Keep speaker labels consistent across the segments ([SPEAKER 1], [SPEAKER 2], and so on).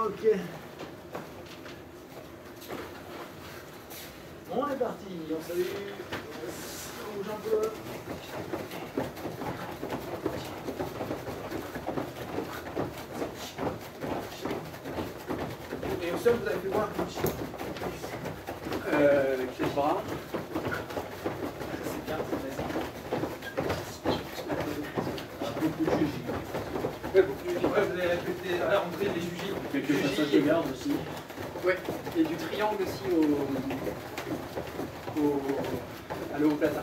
[SPEAKER 1] Ok. Bon, on est parti. On salue. On bouge un peu. Et au sol, vous avez fait quoi?
[SPEAKER 2] Clé de bras.
[SPEAKER 1] C'est bien,
[SPEAKER 2] Beaucoup de juges.
[SPEAKER 1] ouais, vous avez répété, rentré les jugies.
[SPEAKER 2] Quelques passages de garde aussi.
[SPEAKER 3] Ouais, et du triangle aussi à l'omoplata.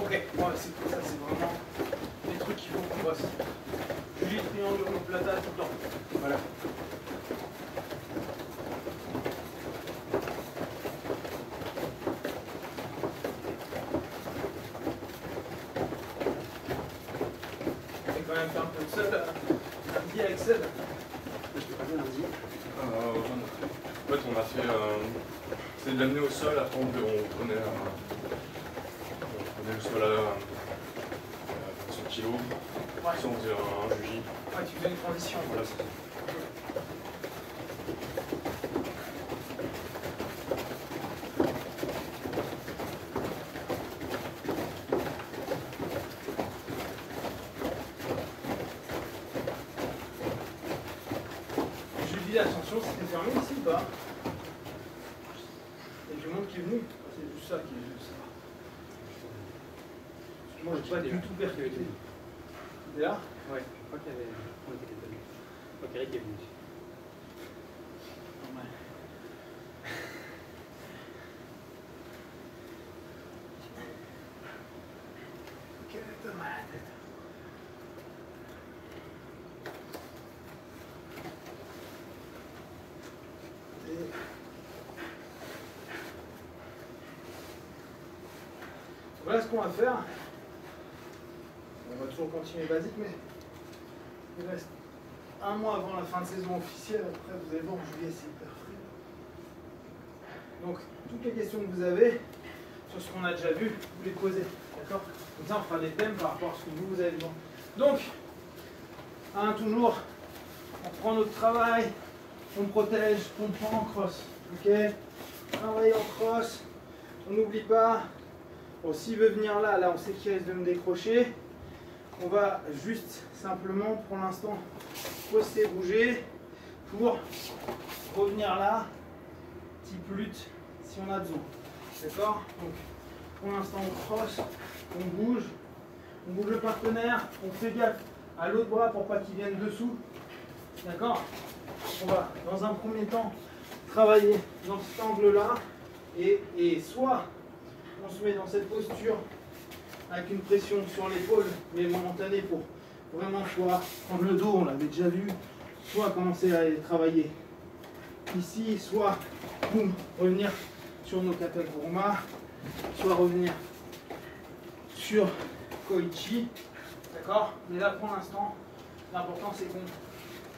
[SPEAKER 1] Ok, ouais, c'est pour ça, c'est vraiment des trucs qu'il faut qu'on bosse. Jugie, triangle, omoplata, tout le temps.
[SPEAKER 3] Voilà.
[SPEAKER 1] Quand même faire un peu de seul, lundi avec Seb.
[SPEAKER 3] Je peux pas bien lundi.
[SPEAKER 4] En fait, on a fait. C'est de l'amener au sol, après on prenait le sol à 100 kg.
[SPEAKER 1] Ouais.
[SPEAKER 4] Ça, on faisait un jugi.
[SPEAKER 1] Ouais, tu fais une transition.
[SPEAKER 4] Voilà, c'est ça.
[SPEAKER 1] Je lui dis l'ascension, c'était fermé ici ou pas? Il y a du monde qui est venu. C'est juste ça qui est juste ça. Moi, je n'ai pas du tout percuté. T'es là?
[SPEAKER 3] Ouais, je crois qu'il y avait. On était étonnés. Je crois qu'Eric est venu.
[SPEAKER 1] Ouais. Quelle est ma tête? Voilà ce qu'on va faire. On va toujours continuer basique, mais il reste un mois avant la fin de saison officielle. Après, vous allez voir, en juillet, c'est hyper frais. Donc, toutes les questions que vous avez sur ce qu'on a déjà vu, vous les posez. D'accord? Comme ça, on fera des thèmes par rapport à ce que vous avez besoin. Donc, toujours, on prend notre travail, on protège, on prend en crosse. Ok? Travail en crosse, on n'oublie pas. Bon, s'il veut venir là, on sait qu'il risque de me décrocher. On va juste simplement, pour l'instant, poster, bouger pour revenir là, type lutte, si on a besoin. D'accord? Donc, pour l'instant, on crosse, on bouge le partenaire, on fait gaffe à l'autre bras pour pas qu'il vienne dessous. D'accord? On va, dans un premier temps, travailler dans cet angle-là et soit on se met dans cette posture avec une pression sur l'épaule, mais momentanée pour vraiment pouvoir prendre le dos, on l'avait déjà vu, soit commencer à aller travailler ici, soit boum, revenir sur nos kata kuruma, soit revenir sur koichi, d'accord? Mais là pour l'instant, l'important c'est qu'on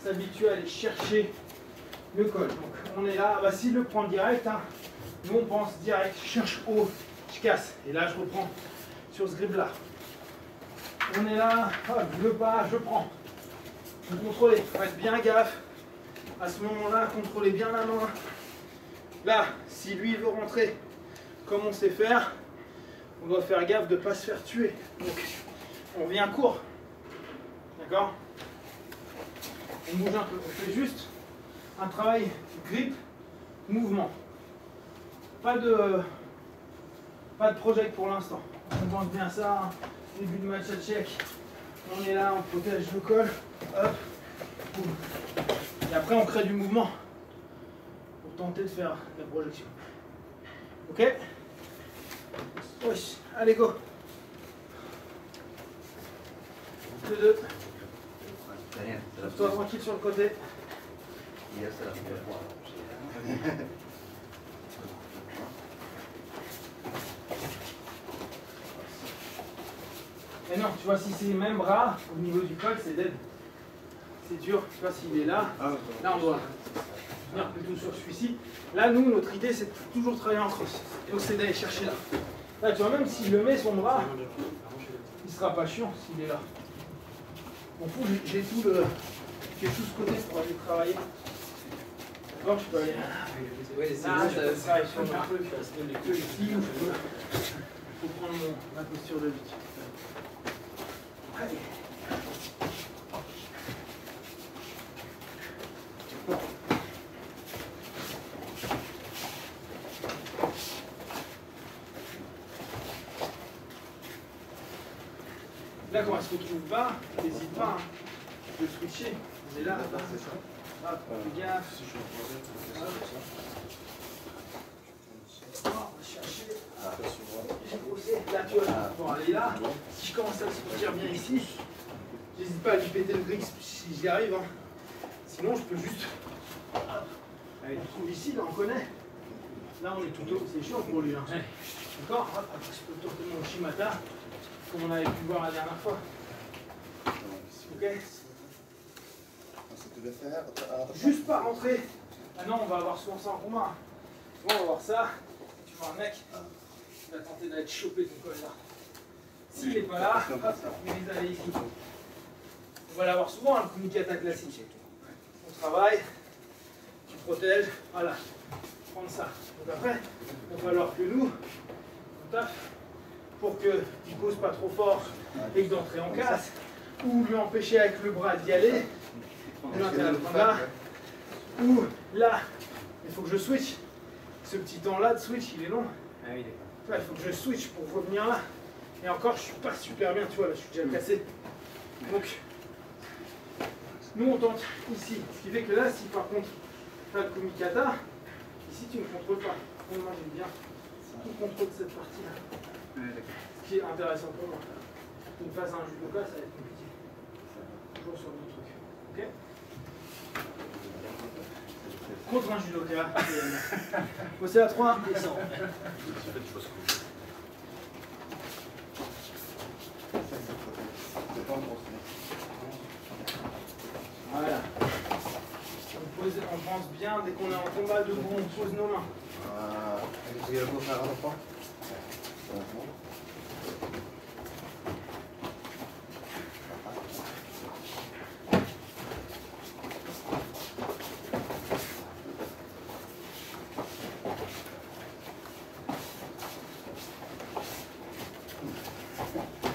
[SPEAKER 1] s'habitue à aller chercher le col. Donc on est là, s'il le prend direct, hein, nous on pense direct, je cherche haut, je casse, et là je reprends sur ce grip là. On est là, je veux pas, je prends. Vous contrôlez, faites bien gaffe. À ce moment-là, contrôlez bien la main. Là, si lui veut rentrer comme on sait faire, on doit faire gaffe de ne pas se faire tuer. Donc, on vient court. D'accord? On bouge un peu. On fait juste un travail grip, mouvement. Pas de project pour l'instant. On pense bien ça. Hein. Début de match à check. On est là, on protège le col. Hop. Boum. Et après, on crée du mouvement pour tenter de faire la projection. Ok? Oui. Allez, go. Les deux. Toi tranquille sur le côté. Mais non, tu vois, si c'est le même bras, au niveau du col, c'est dead. C'est dur, tu vois, s'il est là, là on doit venir plutôt sur celui-ci. Là, nous, notre idée, c'est de toujours travailler en crosse. Donc c'est d'aller chercher là. Là, tu vois, même s'il le met, son bras, il sera pas chiant s'il est là. Bon, j'ai tout ce côté pour aller travailler. D'accord, je peux aller.
[SPEAKER 3] Ouais, c'est
[SPEAKER 1] Là,
[SPEAKER 3] bon,
[SPEAKER 1] je peux
[SPEAKER 3] ça
[SPEAKER 1] travailler sur mon truc.
[SPEAKER 3] ça se met les
[SPEAKER 1] Que
[SPEAKER 3] queues.
[SPEAKER 1] ici, où je peux prendre ma posture de lutte. Allez. Là, quand on se retrouve bas, n'hésite pas, hein. Tu peux switcher. On est là, hop, fais gaffe. On va chercher. J'ai posé. Là, tu vois, bon, elle est là. Si je commence à se sentir bien ici, j'hésite pas à lui péter le grix si j'y arrive. Hein. Sinon, je peux juste. Allez, tu trouves ici, là, on connaît. Là, on est tout haut. C'est chiant pour lui. Hein. D'accord. Après, je peux tourner mon Shimata, comme on avait pu voir la dernière fois. Ok. Juste pas rentrer. Maintenant, on va avoir souvent ça en combat. Souvent, on va voir ça. Tu vois un mec qui va tenter d'aller choper ton col là. S'il n'est pas là, hop, il les aller ici. On va l'avoir souvent, le kumikata classique. On travaille, tu protèges, voilà. Prendre ça. Donc après, il va falloir que nous, on taffe pour qu'il ne pose pas trop fort et que d'entrer en casse, ou lui empêcher avec le bras d'y aller. Ou l'intérêt de prendre là, ou là, il faut que je switch. Ce petit temps-là de switch, il est long.
[SPEAKER 3] Ah oui,
[SPEAKER 1] Il
[SPEAKER 3] d'accord.
[SPEAKER 1] faut que je switch pour revenir là. Et encore, je suis pas super bien, tu vois, là, je suis déjà cassé. Donc, nous, on tente ici. Ce qui fait que là, si par contre, tu as le kumikata, ici, tu ne contrôles pas. On imagine bien. Si tu contrôles cette partie-là.
[SPEAKER 3] Ouais, d'accord.
[SPEAKER 1] Ce qui est intéressant pour moi. Une phase à un judoka, ça va être compliqué. Toujours sur le truc. Ok? Contre un judoka. Posez à 3, descend. Voilà. On pense bien, dès qu'on est en combat debout, on pose nos mains.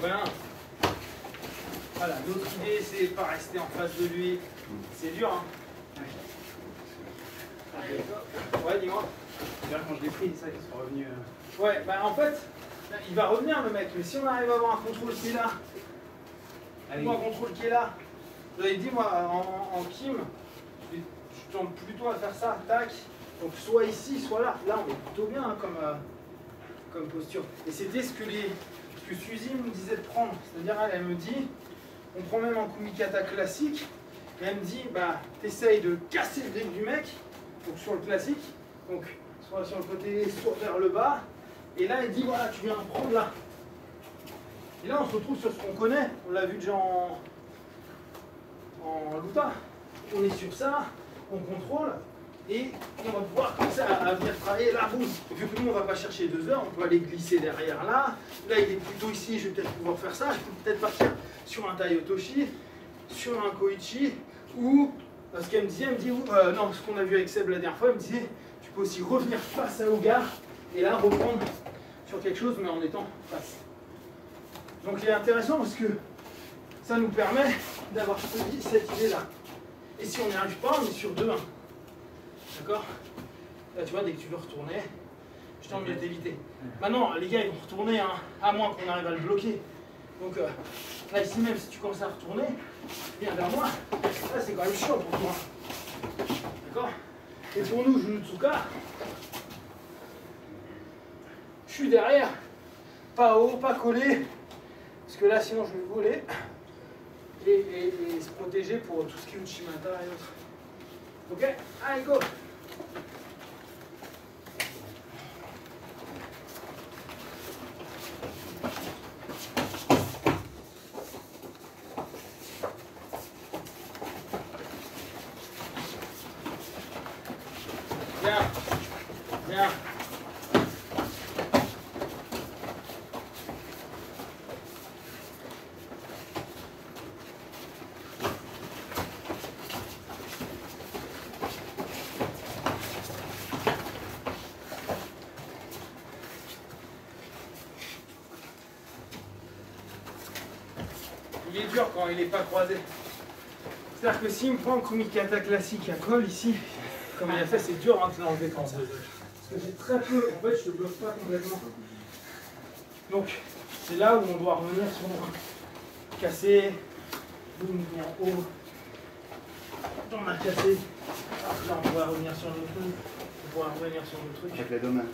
[SPEAKER 1] Voilà. Voilà, l'autre idée, c'est pas rester en face de lui. C'est dur, hein. Ouais, dis-moi.
[SPEAKER 3] D'ailleurs, quand je l'ai pris, ça, ils sont revenus.
[SPEAKER 1] Ouais, bah en fait, il va revenir le mec, mais si on arrive à avoir un contrôle qui est là, ou un contrôle qui est là, j'avais dit moi en Kim, je tente plutôt à faire ça, tac, donc soit ici, soit là. Là on est plutôt bien hein, comme posture. Et c'était ce que Suzy me disait de prendre, c'est-à-dire elle me dit, on prend même un kumikata classique, et elle me dit, bah t'essayes de casser le grip du mec, donc sur le classique, donc soit sur le côté, soit vers le bas, et là elle dit, voilà, tu viens prendre là. Et là on se retrouve sur ce qu'on connaît, on l'a vu déjà en Luta. On est sur ça, on contrôle, et on va pouvoir comme ça à venir travailler la boum. Et vu que nous on va pas chercher 2 heures, on peut aller glisser derrière là. Là il est plutôt ici, je vais peut-être pouvoir faire ça, je peux peut-être partir sur un Tai Otoshi, sur un Koichi, ou ce qu'elle me disait, elle me dit, non, ce qu'on a vu avec Seb la dernière fois, elle me disait, tu peux aussi revenir face à Ogar, et là reprendre sur quelque chose, mais en étant face. Donc il est intéressant parce que ça nous permet d'avoir cette idée-là. Et si on n'y arrive pas, on est sur 2-1. D'accord? Là tu vois, dès que tu veux retourner, je tente de t'éviter. Maintenant, les gars, ils vont retourner, hein, à moins qu'on arrive à le bloquer. Donc là, ici même, si tu commences à retourner, viens vers moi. Là, c'est quand même chaud pour toi. D'accord? Et pour nous, Junutsuka, je suis derrière, pas haut, pas collé, parce que là, sinon, je vais voler. Et se protéger pour tout ce qui est Uchimata et autres. Ok? Allez, go! Bien. Bien. dur quand il n'est pas croisé. C'est-à-dire que s'il me prend le kumikata classique à col ici, comme il a fait, c'est dur de l'enlever comme ça. Parce que j'ai très peu, en fait, je ne bloque pas complètement. Donc, c'est là où on doit revenir sur casser, boum, venir en haut. On a cassé. Là, on va revenir sur le truc. On va revenir sur le truc.
[SPEAKER 5] Avec les deux mains.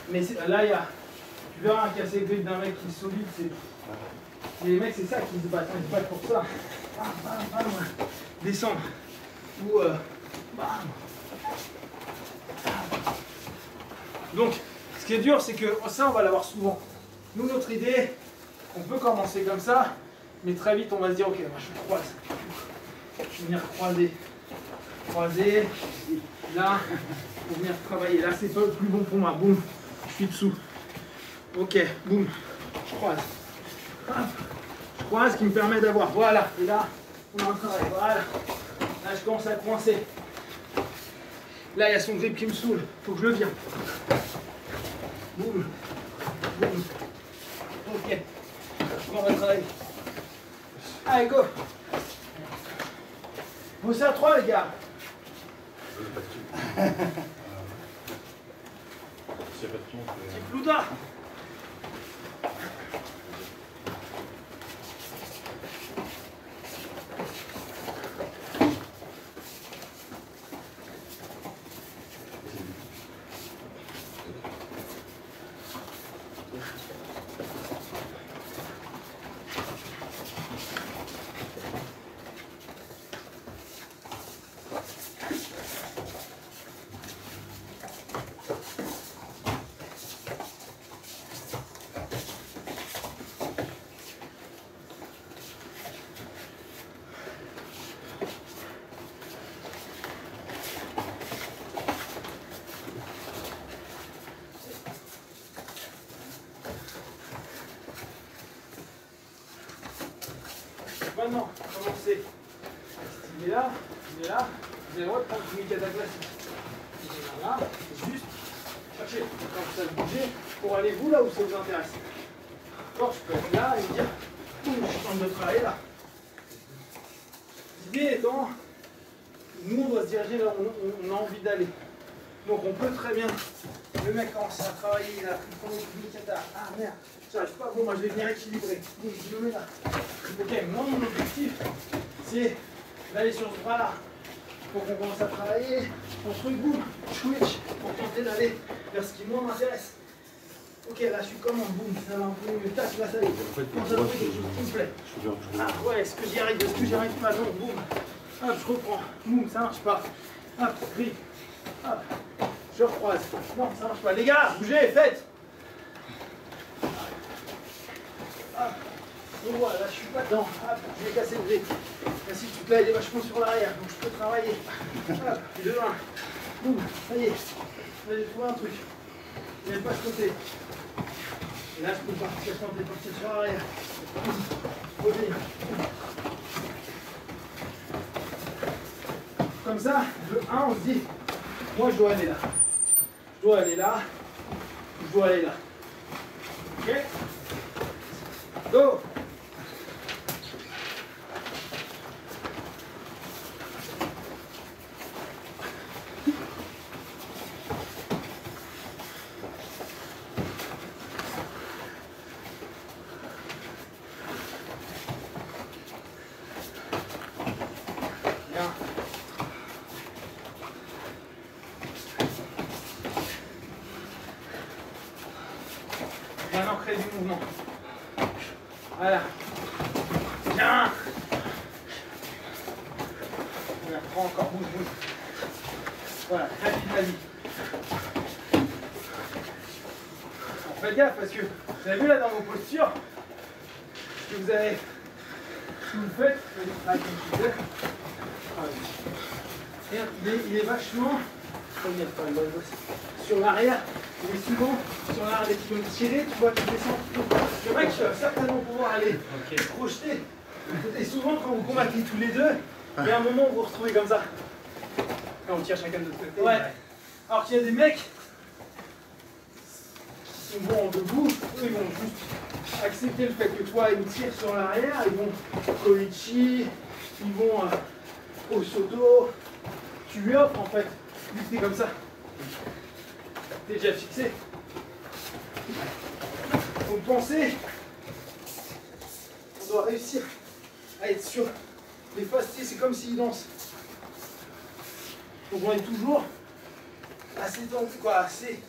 [SPEAKER 1] Mais là, il y a. Tu verras un casser grip d'un mec qui est solide, c'est. Les mecs, c'est ça qu'ils se battent. Ils se battent pour ça. Bam, bam, bam. Descendre. Ou. Bam. Donc, ce qui est dur, c'est que ça, on va l'avoir souvent. Nous, notre idée, on peut commencer comme ça, mais très vite, on va se dire, ok, moi, je croise. Je vais venir croiser. Croiser. Là, pour venir travailler. Là, c'est pas le plus bon pour moi. Boum. Je suis dessous. Ok, boum. Je croise. Hop. Je croise, ce qui me permet d'avoir. Voilà. Et là, on a un travail. Voilà. Là, je commence à coincer. Là, il y a son grip qui me saoule. Faut que je le vire. Boum. Boum. Ok. On va travailler. Allez, go. Bossez à 3, les gars.
[SPEAKER 4] S'il n'y a pas de pion,
[SPEAKER 1] Petit plouda. Maintenant, commencez. Il est là, il est là. Vous avez le droit de prendre une mikata classique. Il est là, juste chercher quand vous savez bouger pour aller vous là où ça vous intéresse. D'accord, je peux être là et me dire, boum, je tente de travailler là. L'idée étant, nous on doit se diriger là où on a envie d'aller. Donc on peut très bien, le mec commence à travailler, il a pris le premier mikata. Ah merde, j'arrive pas, bon moi je vais venir équilibrer. Boum, je le mets là. Ok, moi mon objectif c'est d'aller sur ce bras là pour qu'on commence à travailler on truc, boum, switch pour tenter d'aller vers ce qui moi m'intéresse. Ok, là je suis comment, boum, ça va un peu mieux, tac, là ça y est, quand ça trouve quelque chose qui me plaît. Ah ouais, est-ce que j'y arrive, est-ce que j'y arrive pas, non, boum, hop, je reprends, boum, ça marche pas, hop, grip, hop, je recroise, non, ça marche pas, les gars, bougez, faites. Hop. Donc voilà, là je suis pas dedans. Hop, je vais casser le grip. La toute là, il est vachement sur l'arrière, donc je peux travailler. Hop, 2, 1. Boum, ça y est. Là j'ai trouvé un truc. Je n'ai pas ce côté. Et là je peux partir sur l'arrière. Revenir. Comme ça, le 1, on se dit, moi je dois aller là. Je dois aller là. Je dois aller là. Ok? Go! Maintenant, crée du mouvement. Voilà. Bien. On apprend encore, bouge, bouge. Voilà, rapide, vas-y. Alors, faites gaffe parce que vous avez vu là dans vos postures que vous avez. Si vous le faites, vous allez comme je disais. Il est vachement sur l'arrière, il est souvent sur l'arrière des qui ont tiré, tu vois, qui descend. Le mec va certainement pouvoir aller projeter. Et souvent, quand vous combattez tous les deux, il y a un moment où vous vous retrouvez comme ça.
[SPEAKER 3] Quand on tire chacun de notre côté.
[SPEAKER 1] Ouais. Alors qu'il y a des mecs qui sont bons en debout, eux ils vont juste accepter le fait que toi, ils tirent sur l'arrière, ils vont Koichi, ils vont au Soto. Tu lui offres en fait, vu que t'es comme ça. T'es déjà fixé. Donc pensez, on doit réussir à être sur les fasciés, c'est comme s'ils dansent. Donc on est toujours assez tendu, quoi, assez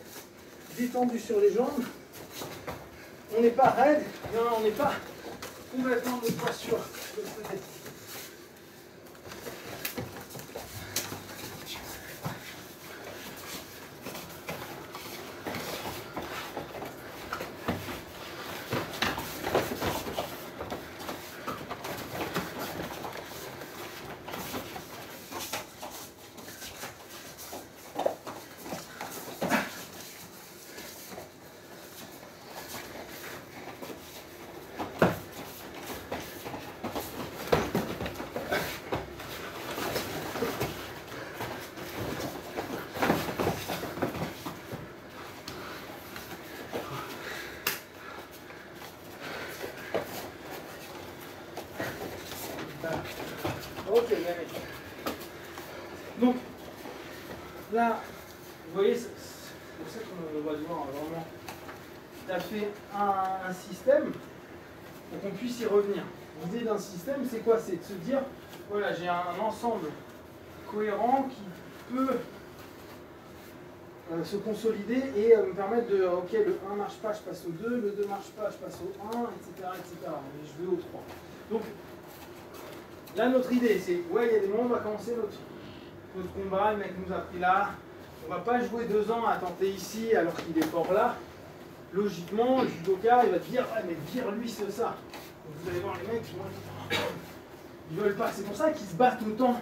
[SPEAKER 1] détendu sur les jambes. On n'est pas raide, non, on n'est pas complètement de poids sur le côté. Ok, allez. Donc, là, vous voyez, c'est pour ça qu'on va devoir vraiment taper un système pour qu'on puisse y revenir. L'idée d'un système, c'est quoi? C'est de se dire, voilà, j'ai un ensemble cohérent qui peut se consolider et me permettre de, ok, le 1 marche pas, je passe au 2, le 2 marche pas, je passe au 1, etc. Et je vais au 3. Donc, là, notre idée, c'est, ouais, il y a des moments, on va commencer notre combat, le mec nous a pris là. On va pas jouer 2 ans à tenter ici alors qu'il est fort là. Logiquement, le judoka, il va te dire, ouais, mais vire-lui ça. Donc vous allez voir les mecs, ils veulent pas. C'est pour ça qu'ils se battent autant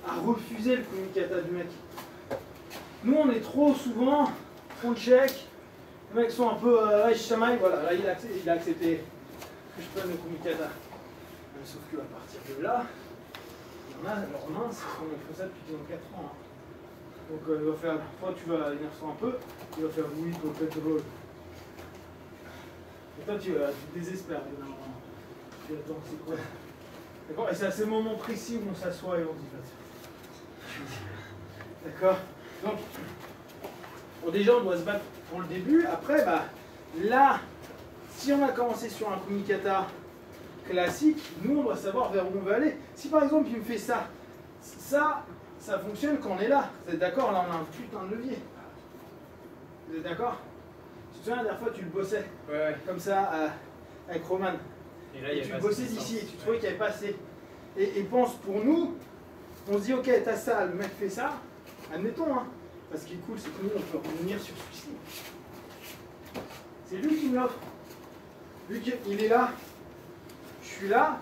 [SPEAKER 1] à refuser le kumikata du mec. Nous, on est trop souvent, on check, les mecs sont un peu, chamaï, voilà, là, il a accepté que je prenne le kumikata. Sauf qu'à partir de là, il y en a, leurs mains, on fait ça depuis qu'ils ont 4 ans. Hein. Donc il va faire, toi tu vas énerver un peu, il va faire oui, peut-être. Et toi tu désespères, évidemment. Tu attends, c'est quoi? D'accord? Et c'est à ce moment précis où on s'assoit et on dit d'accord? Donc, bon, déjà on doit se battre pour le début. Après, bah, là, si on a commencé sur un kumikata classique, nous on doit savoir vers où on veut aller. Si par exemple il me fait ça, ça fonctionne quand on est là. Vous êtes d'accord? Là on a un putain de levier. Vous êtes d'accord? Tu te souviens la dernière fois tu le bossais comme ça avec Roman. Et tu le bossais d'ici et tu trouvais qu'il n'y avait pas assez. Et pense pour nous, on se dit ok t'as ça, le mec fait ça, admettons hein. Parce qui est cool c'est que nous on peut revenir sur celui-ci. C'est lui qui me l'offre. Vu qu'il est là. Je suis là,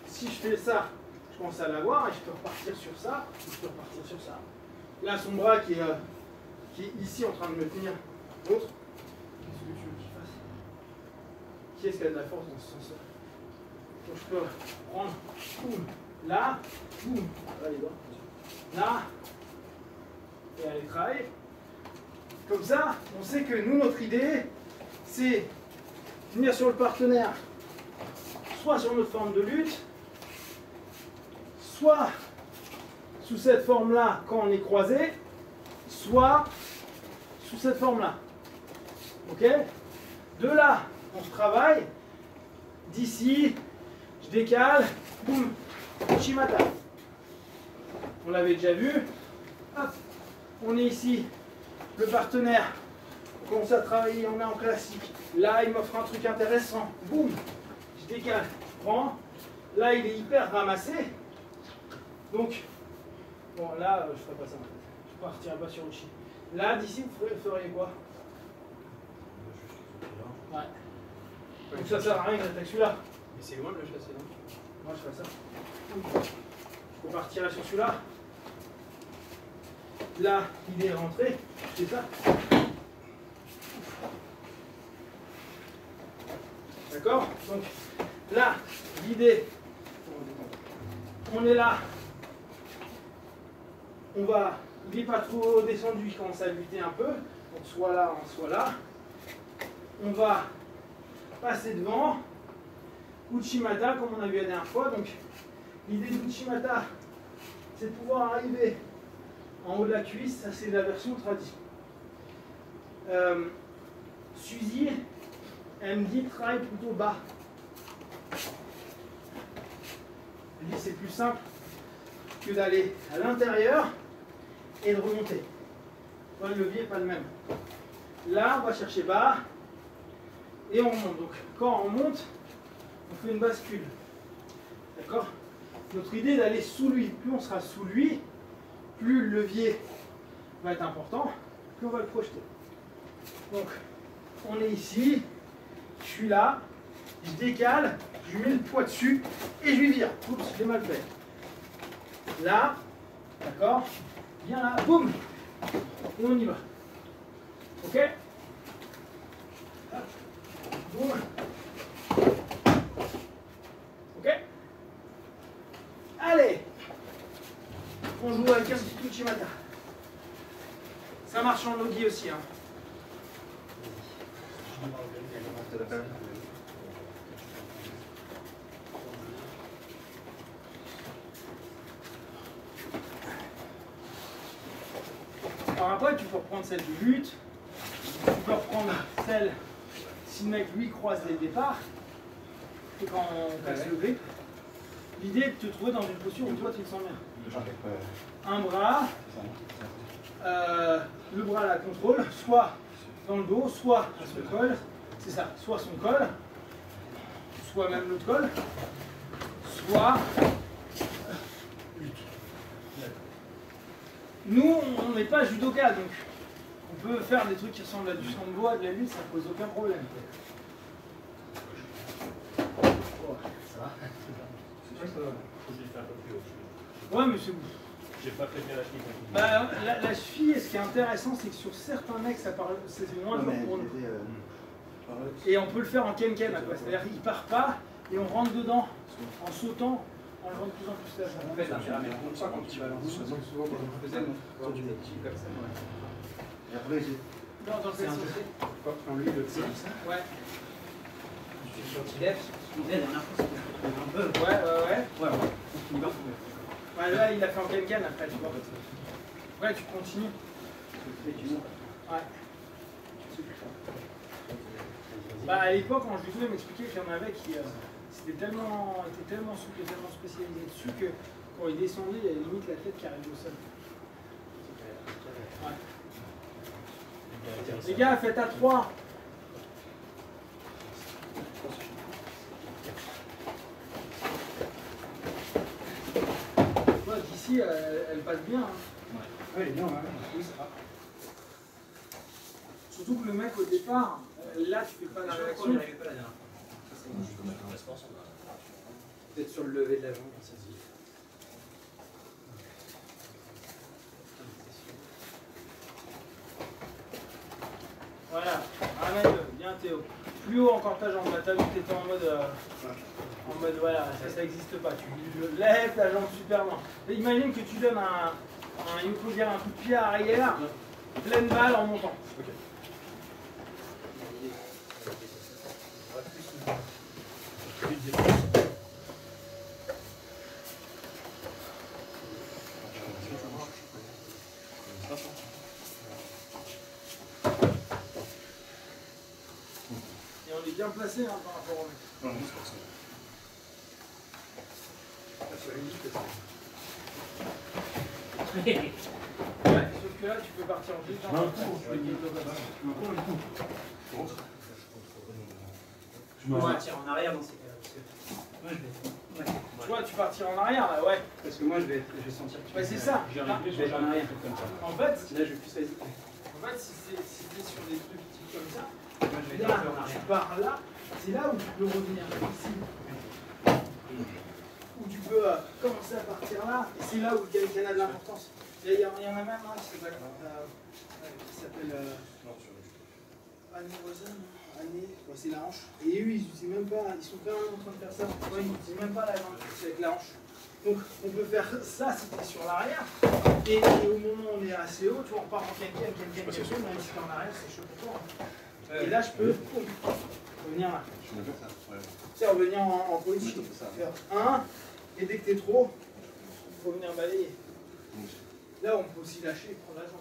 [SPEAKER 1] si je fais ça, je commence à l'avoir et je peux repartir sur ça, ou je peux repartir sur ça. Là, son bras qui est ici en train de me tenir. L'autre, qu'est-ce que tu veux qu'il fasse? Qui est-ce qui a de la force dans ce sens-là? Donc je peux prendre, boum, là, boum, là les doigts, là, et aller travailler. Comme ça, on sait que nous, notre idée, c'est venir sur le partenaire. Soit sur notre forme de lutte, soit sous cette forme-là quand on est croisé, soit sous cette forme-là. Ok? De là, on se travaille. D'ici, je décale, boum, Shimata. On l'avait déjà vu. Hop, on est ici, le partenaire. On commence à travailler, on est en classique. Là, il m'offre un truc intéressant. Boum. Je décale, je prends. Là, il est hyper ramassé. Donc, bon, là, je ne ferai pas ça en fait. Je partirai pas sur le chi. Là, d'ici, vous feriez quoi? Ouais. Donc, ça sert à rien que j'attaque celui-là.
[SPEAKER 3] Mais c'est loin de le chasser, non?
[SPEAKER 1] Moi, je ferai ça. Je partirai sur celui-là. Là, il est rentré. C'est ça. D'accord? Donc, là, l'idée, on est là, il n'est pas trop descendu, il commence à lutter un peu, donc soit là, soit là. On va passer devant. Uchimata, comme on a vu la dernière fois. Donc, l'idée de l'Uchimata, c'est de pouvoir arriver en haut de la cuisse. Ça, c'est la version tradie. Suzy, elle me dit travaille plutôt bas. Elle dit c'est plus simple que d'aller à l'intérieur et de remonter. Le levier n'est pas le même. Là, on va chercher bas et on remonte. Donc, quand on monte, on fait une bascule. D'accord? Notre idée est d'aller sous lui. Plus on sera sous lui, plus le levier va être important, plus on va le projeter. Donc, on est ici, je suis là, je décale, je lui mets le poids dessus et je lui vire. Oups, j'ai mal fait. Là, d'accord? Viens là, boum! Et on y va. Ok? Boum. Ok? Allez! On joue avec un petit Uchimata. Ça marche en logi aussi. Hein. Alors après, tu peux reprendre celle du but, tu peux reprendre celle si le mec lui croise les départs, et quand on casse le grip. L'idée est de te trouver dans une posture où toi tu te sens bien. Un bras, le bras à la contrôle, soit dans le dos, soit à son col, c'est ça, soit son col, soit même l'autre col, soit lutte. Nous, on n'est pas judoka, donc on peut faire des trucs qui ressemblent à du sambo, à de la lutte, ça ne pose aucun problème. Ouais, mais c'est bon.
[SPEAKER 5] J'ai pas très bien la cheville.
[SPEAKER 1] Bah, la cheville, ce qui est intéressant, c'est que sur certains mecs, ça parle, c'est moins dur pour nous. Et on peut le faire en ken-ken, c'est-à-dire qu'il part pas et on rentre dedans en sautant, en levant de plus en plus la jambe.
[SPEAKER 3] En fait, mais on compte ça quand tu balances. Souvent, quand on faisait, quand tu fais petit comme ça.
[SPEAKER 6] Et après, j'ai.
[SPEAKER 1] Dans le sens.
[SPEAKER 3] Quand lui le tire,
[SPEAKER 1] Ouais.
[SPEAKER 3] quand il lève, il lève la dernière fois, c'est un peu.
[SPEAKER 1] Ouais.
[SPEAKER 3] Il va.
[SPEAKER 1] Ouais, là, il a fait en ken-ken après, tu vois. Ouais, tu continues. Ouais. Bah, à l'époque, quand je lui faisais, il m'expliquait qu'il y en avait qui étaient tellement souples et tellement spécialisés dessus que quand il descendait, il y avait limite la tête qui arrivait au sol. Ouais. Les gars, faites à 3. D'ici, elle passe bien. Hein.
[SPEAKER 3] Ouais, elle est bien, oui, ça va.
[SPEAKER 1] Surtout que le mec, au départ, là, tu fais pas la réaction.
[SPEAKER 3] Il n'arrivait pas la dernière fois. Peut-être sur le lever de la jambe, ça se dit.
[SPEAKER 1] Voilà, ramène-le, bien Théo. Plus haut encore ta jambe, là t'as vu que t'étais en mode voilà, ça n'existe pas. Tu lèves ta jambe super loin. Et imagine que tu donnes un coup de pied arrière, pleine balle en montant.
[SPEAKER 4] Ok.
[SPEAKER 1] Et on est bien placé hein, par rapport au mec.
[SPEAKER 4] Non, c'est pour ça.
[SPEAKER 1] Ouais, sauf que là tu peux partir en plus dans le coup.
[SPEAKER 3] Je me retire en arrière dans ces cas-là. Moi, je vais. Ouais.
[SPEAKER 1] Toi tu partiras en arrière là, ouais.
[SPEAKER 3] Parce que moi, je vais sentir que tu
[SPEAKER 1] Ouais, c'est ça.
[SPEAKER 3] je vais en arrière, comme ça.
[SPEAKER 1] En fait,
[SPEAKER 3] Là, je vais plus hésiter.
[SPEAKER 1] si t'es sur des trucs types comme ça,
[SPEAKER 3] Moi, je vais
[SPEAKER 1] là,
[SPEAKER 3] un peu en
[SPEAKER 1] tu
[SPEAKER 3] arrière.
[SPEAKER 1] pars là, c'est là où tu peux revenir ici. Où tu peux commencer à partir là, et c'est là où il y a de l'importance. Il y en a même un qui s'appelle Annie Rosen, Annie, ouais, c'est la hanche. Et eux, ils sont même pas, ils sont quand même en train de faire ça. Ouais, ils n'utilisent même pas la jambe, c'est avec la hanche. Donc on peut faire ça si t'es sur l'arrière, et au moment où on est assez haut, tu vois, on part en ken-ken, même si t'es en arrière, c'est chaud pour toi. Hein. Et là, je peux revenir là.
[SPEAKER 6] Je vais faire ça. Ouais.
[SPEAKER 1] Tu sais, revenir en position. Faire 1, et dès que t'es trop, il faut venir balayer. Là, on peut aussi lâcher et prendre la jambe.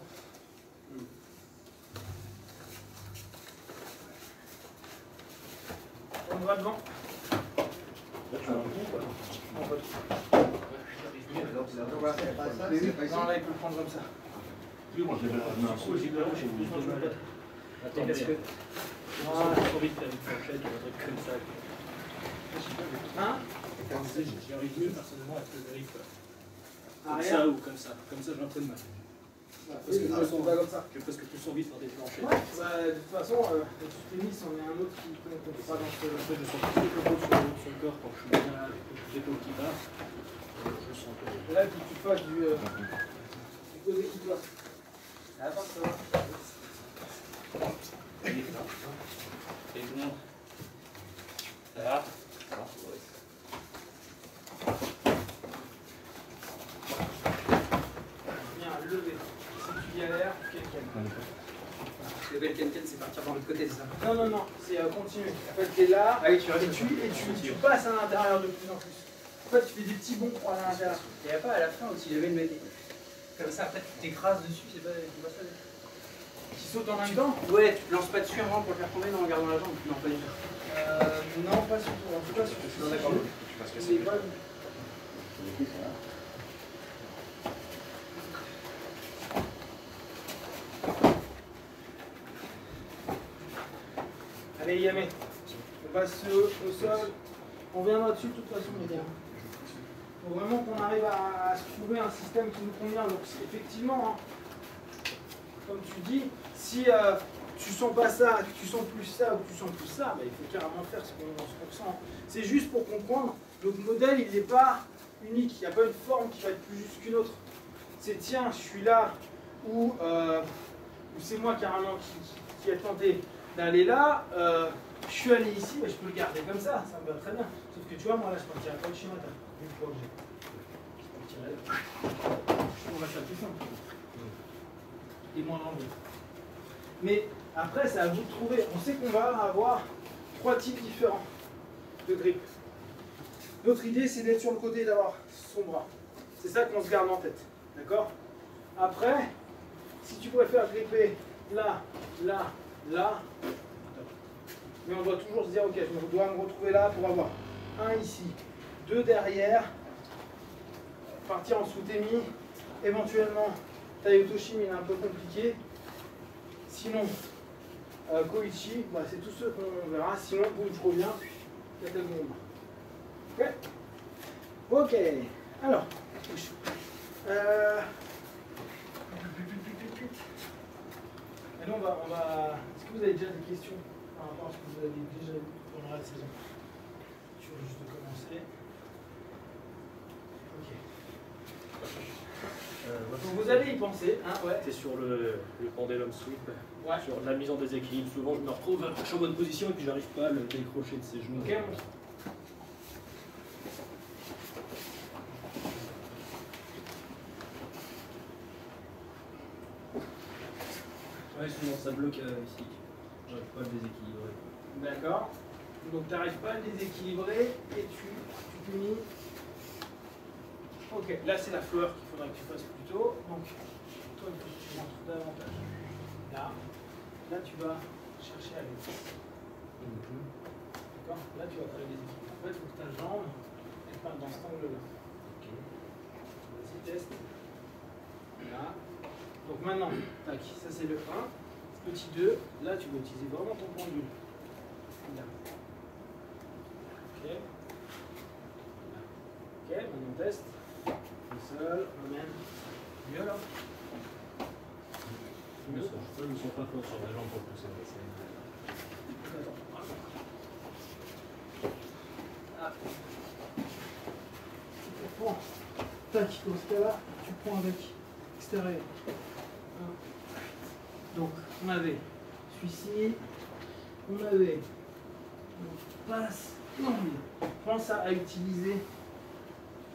[SPEAKER 1] On va devant.
[SPEAKER 2] Là, tu as un bon, quoi.
[SPEAKER 1] On va
[SPEAKER 6] On va faire pas ça, c'est pas ici.
[SPEAKER 1] non, là, il peut le prendre comme ça.
[SPEAKER 2] Oui, moi, j'ai un coup, j'ai plus de mal. Attends, parce que.
[SPEAKER 1] Voilà.
[SPEAKER 2] J'ai envie de faire une fourchette ou un truc comme ça.
[SPEAKER 1] Hein?
[SPEAKER 2] J'arrive mieux personnellement avec le grip. Comme
[SPEAKER 1] Arrière.
[SPEAKER 2] ça ou comme ça. Comme ça, j'entraîne mal.
[SPEAKER 1] Parce que on va comme ça.
[SPEAKER 2] Je fais presque plus envie de faire des planchettes.
[SPEAKER 1] Ouais, bah, de toute façon, le tennis, on est un autre qui ne compte pas dans ce.
[SPEAKER 2] En fait, je sens plus le haut sur le corps quand je suis bien là, avec l'épaule qui part. Je sens que.
[SPEAKER 1] Et là, il faut que tu fasses du côté qui doit. Ça va pas, ça va.
[SPEAKER 2] Et tout le monde. Ça va?
[SPEAKER 1] Bien, lever. Si tu galères, quelqu'un.
[SPEAKER 3] Lever le ken-ken, c'est partir dans l'autre côté, c'est ça?
[SPEAKER 1] Non, non, non, c'est continuer. En fait, t'es là,
[SPEAKER 3] Ah oui, tu
[SPEAKER 1] et
[SPEAKER 3] restes.
[SPEAKER 1] tu passes à l'intérieur de plus en plus. En fait, tu fais des petits bons pour aller à l'intérieur.
[SPEAKER 3] Il n'y a pas à la fin où tu levais le mec. Comme ça, après tu t'écrases dessus, c'est pas ça.
[SPEAKER 1] Qui saute en même temps.
[SPEAKER 3] Ouais, tu te lances pas dessus avant pour le faire tomber en gardant la jambe. Non, pas du tout.
[SPEAKER 1] Non, pas sur toi. En tout cas, sur
[SPEAKER 3] Non, d'accord.
[SPEAKER 1] c'est pas. Allez, Yamé. On passe au sol. On viendra dessus de toute façon, les gars. Il faut vraiment qu'on arrive à se trouver un système qui nous convient. Donc, effectivement, hein, comme tu dis, si tu sens pas ça, que tu sens plus ça ou que tu sens plus ça, bah, il faut carrément faire ce qu'on sent. C'est juste pour comprendre, notre modèle, il n'est pas unique. Il n'y a pas une forme qui va être plus juste qu'une autre. C'est tiens, je suis là, ou c'est moi carrément qui ai tenté d'aller là. Je suis allé ici, mais je peux le garder comme ça me va très bien. Sauf que tu vois, moi là, je partirais pas de chez moi, une fois que je partirais là. On va faire plus simple. Et moins l'enlever. Mais après, c'est à vous de trouver. On sait qu'on va avoir 3 types différents de grip. Notre idée, c'est d'être sur le côté et d'avoir son bras. C'est ça qu'on se garde en tête. D'accord? Après, si tu préfères gripper là, là, là, mais on doit toujours se dire, ok, je dois me retrouver là pour avoir un ici, 2 derrière, partir en sous-témi, éventuellement Tayotoshi, mais il est un peu compliqué. Sinon, Koichi, bah, c'est tous ceux qu'on verra. Sinon, boum, je reviens, Katagumba. Ok? Ok, alors, et là, on va... Est-ce que vous avez déjà des questions par rapport à ce que vous avez déjà vu pendant la saison? Je viens juste de commencer. Ok. Donc vous allez y penser, hein, ouais.
[SPEAKER 2] C'est sur le pendulum sweep,
[SPEAKER 1] Ouais.
[SPEAKER 2] sur la mise en déséquilibre. Souvent, je me retrouve, je suis en bonne position et puis j'arrive pas à le décrocher de ses genoux.
[SPEAKER 1] Ok, bon.
[SPEAKER 2] Ouais, souvent ça bloque ici. J'arrive pas à le déséquilibrer.
[SPEAKER 1] D'accord. Donc tu n'arrives pas à le déséquilibrer et tu finis. Ok, là c'est la fleur qu'il faudrait que tu fasses plus tôt. Donc toi il faut que tu rentres davantage. Là tu vas chercher à aller. D'accord. Là tu vas faire le déséquilibre. En fait il faut que ta jambe elle parte dans cet angle-là. Ok. Vas-y, teste. Là. Donc maintenant, tac, ça c'est le 1. Petit 2, là tu vas utiliser vraiment ton pendule. Là. Ok. Là. Ok, maintenant on teste. Le sol, on mène. Mieux là.
[SPEAKER 2] Je me sens pas fort sur la jambe pour pousser.
[SPEAKER 1] Ah. Tu prends. Tac, dans ce cas-là, tu prends avec extérieur. Donc, on avait celui-ci, on avait, on passe, non, pense à utiliser,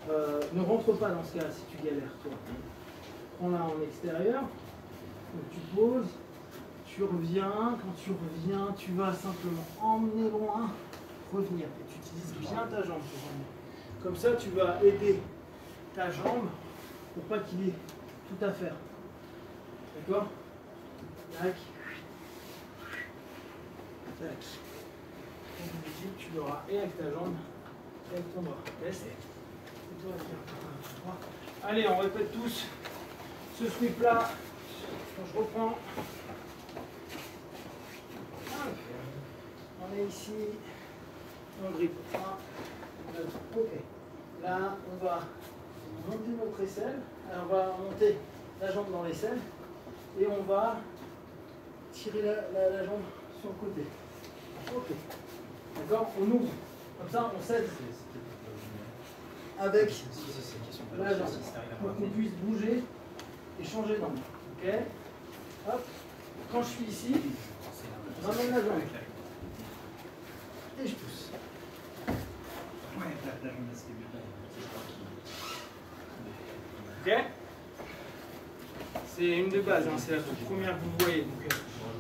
[SPEAKER 1] ne rentre pas dans ce cas-là si tu galères, toi. Prends-la en extérieur, donc tu poses, tu reviens. Quand tu reviens, tu vas simplement emmener loin, revenir. Et tu utilises bien ta jambe pour revenir. Comme ça, tu vas aider ta jambe pour pas qu'il ait tout à faire. D'accord? Tac. Tac. Tu l'auras et avec ta jambe et avec ton bras. Test. Et toi, viens. Allez, on répète tous ce sweep là. Quand je reprends. On est ici. On grip. 1, 2, ok. Là, on va monter notre aisselle. Alors, on va monter la jambe dans l'aisselle. Et on va tirer la jambe sur le côté. Ok. D'accord? On ouvre. Comme ça, on cède avec la jambe. Pour qu'on puisse bouger et changer d'angle. Ok? Hop. Quand je suis ici, j'emmène la jambe. Et je pousse. Ok? C'est une de base, hein, c'est la toute première que vous voyez. Donc,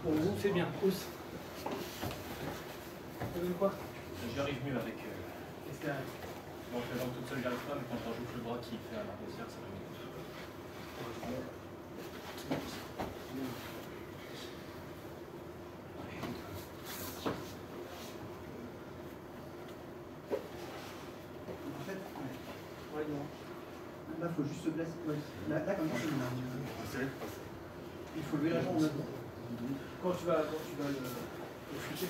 [SPEAKER 1] pour vous, c'est bien. Pousse. Ça donne quoi?
[SPEAKER 2] J'y arrive mieux avec.
[SPEAKER 1] Qu'est-ce qu'il y a?
[SPEAKER 2] Bon, je fais jambe toute seule, j'y arrive pas, mais quand je rajoute le bras qui fait à l'adversaire, ça va mieux.
[SPEAKER 6] En fait,
[SPEAKER 1] Ouais, non.
[SPEAKER 6] là, il faut juste se placer. Ouais. Là, comme ça, c'est il faut lever la jambe maintenant.
[SPEAKER 1] Quand tu vas le fliquer.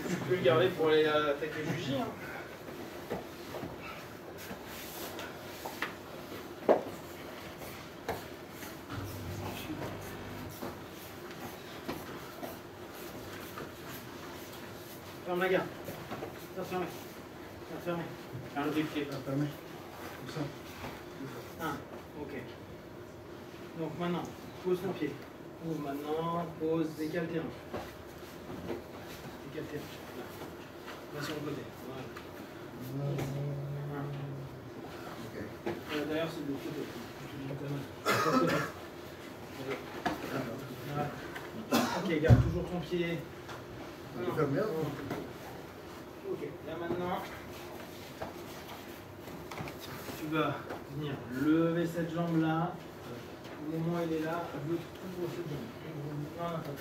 [SPEAKER 1] Tu peux le garder pour aller attaquer Juji. Hein. Ferme la garde. Fermé. Fermé. Un autre pied.
[SPEAKER 6] Fermé. Comme ça.
[SPEAKER 1] 1. Ok. Donc maintenant, pose ton pied. Ouvre maintenant, pose, décale tes hanches. Décale tes hanches. Là. Va sur le côté. Voilà. D'ailleurs, c'est de l'autre côté. Voilà. Ok, garde toujours ton pied.
[SPEAKER 6] Tu fermes bien.
[SPEAKER 1] Ok, là maintenant, tu vas venir lever cette jambe là. Au moment où il est là, je ouvre cette jambe. Non, attends.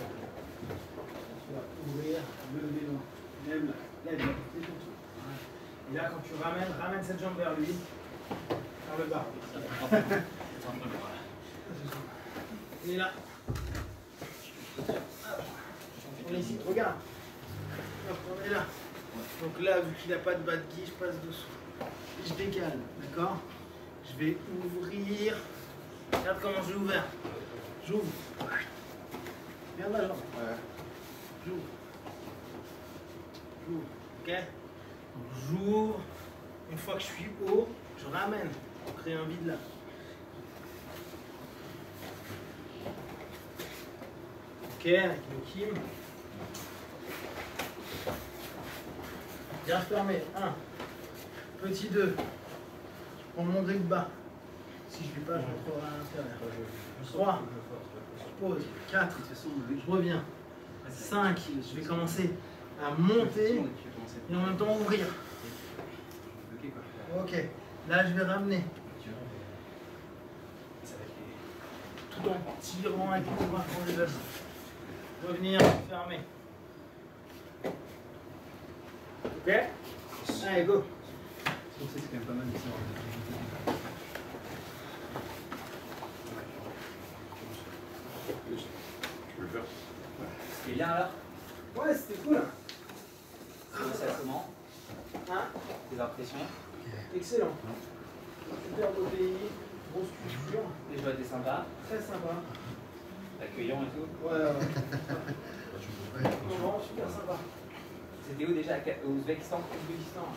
[SPEAKER 1] Tu vas ouvrir, lever loin. Lève là, lève. C'est tout. Et là, quand tu ramène cette jambe vers lui, vers le bas. Il est là. On est ici, regarde. Hop, on est là. Donc là, vu qu'il n'a pas de bas de guide, je passe dessous. Et je décale, d'accord? Je vais ouvrir. Regarde comment j'ai ouvert. J'ouvre. Regarde la jambe.
[SPEAKER 6] Ouais.
[SPEAKER 1] J'ouvre. J'ouvre. Ok? Donc j'ouvre. Une fois que je suis haut, je ramène pour créer un vide là. Ok, avec le Kim. Bien fermé. 1. Petit 2. Je prends mon grip bas. Si je ne vais pas, je retrouverai à l'intérieur. 3. Je pose. 4. Je reviens. 5. Je vais commencer à monter et en même temps ouvrir. Ok. Là, je vais ramener. Tout en tirant avec mon bras pour les bases. Revenir, fermer. Ok? Allez, go.
[SPEAKER 6] C'est quand même pas mal de savoir.
[SPEAKER 4] Tu peux le faire.
[SPEAKER 3] C'était bien là?
[SPEAKER 1] Ouais, c'était cool.
[SPEAKER 3] Ça comment?
[SPEAKER 1] Hein?
[SPEAKER 3] Des impressions?
[SPEAKER 1] Excellent. Super beau pays, grosse culture,
[SPEAKER 3] Les joueurs étaient sympas,
[SPEAKER 1] très sympa.
[SPEAKER 3] accueillants et tout.
[SPEAKER 1] Ouais, ouais. Non, super sympa.
[SPEAKER 3] C'était où déjà? Au Ouzbékistan?
[SPEAKER 1] Ouzbékistan.